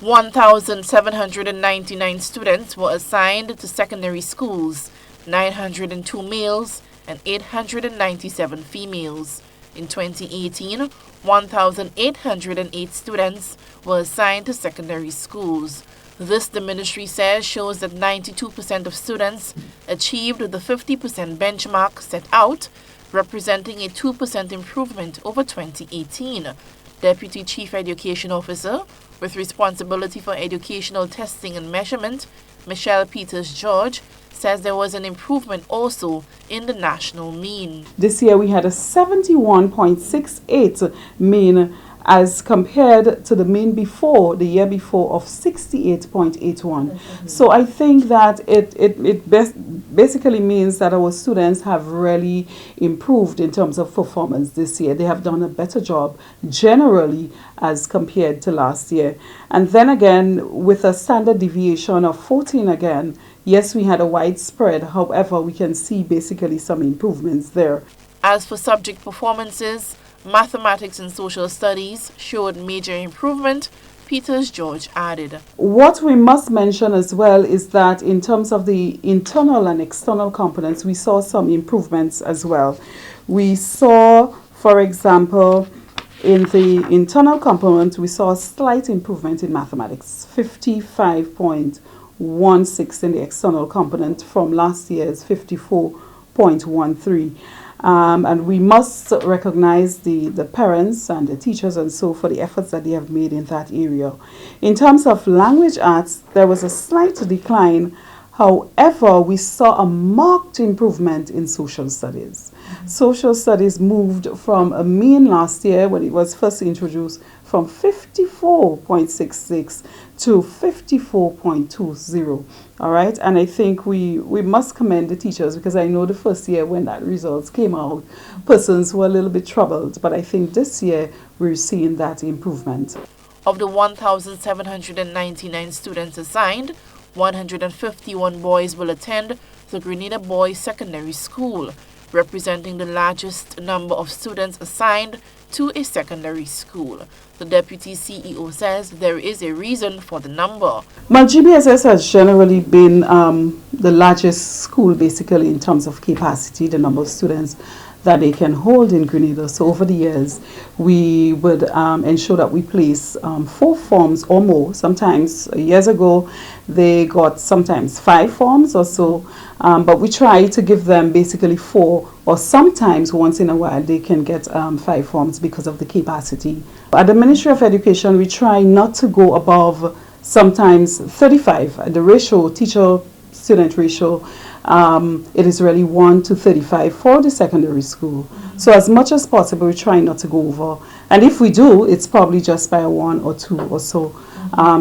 1,799 students were assigned to secondary schools, 902 males and 897 females. In 2018, 1,808 students were assigned to secondary schools. This, the ministry says, shows that 92% of students achieved the 50% benchmark set out, representing a 2% improvement over 2018. Deputy Chief Education Officer with responsibility for educational testing and measurement, Michelle Peters-George, says there was an improvement also in the national mean. This year we had a 71.68 mean as compared to the mean before, the year before, of 68.81. So I think that it basically means that our students have really improved in terms of performance this year. They have done a better job generally as compared to last year. And then again, with a standard deviation of 14 again, yes, we had a widespread. However, we can see basically some improvements there. As for subject performances, mathematics and social studies showed major improvement, Peters-George added. What we must mention as well is that in terms of the internal and external components, we saw some improvements as well. We saw, for example, in the internal component, we saw a slight improvement in mathematics, 55.16 in the external component from last year's 54.13. And we must recognize the parents and the teachers and so for the efforts that they have made in that area. In terms of language arts, there was a slight decline. However, we saw a marked improvement in social studies. Social studies moved from a mean last year when it was first introduced from 54.66 to 54.20. All right, and I think we must commend the teachers, because I know the first year when that results came out, persons were a little bit troubled, but I think this year we're seeing that improvement. Of the 1,799 students assigned, 151 boys will attend the Grenada Boys Secondary School, representing the largest number of students assigned to a secondary school. The Deputy CEO says there is a reason for the number. Well, GBSS has generally been the largest school basically in terms of capacity, the number of students that they can hold in Grenada. So over the years, we would ensure that we place 4 forms or more. Sometimes, years ago, they got sometimes 5 forms or so, but we try to give them basically 4, or sometimes once in a while they can get 5 forms because of the capacity. At the Ministry of Education, we try not to go above sometimes 35. The ratio, teacher-student ratio, it is really 1 to 35 for the secondary school. So as much as possible, we try not to go over. And if we do, it's probably just by 1 or 2 or so.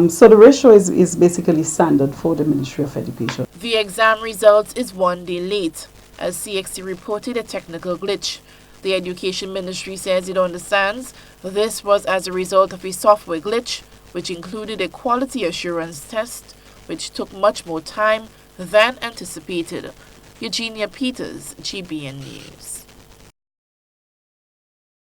So the ratio is basically standard for the Ministry of Education. The exam results is 1 day late, as CXC reported a technical glitch. The Education Ministry says it understands this was as a result of a software glitch, which included a quality assurance test, which took much more time than anticipated. Eugenia Peters, GBN News.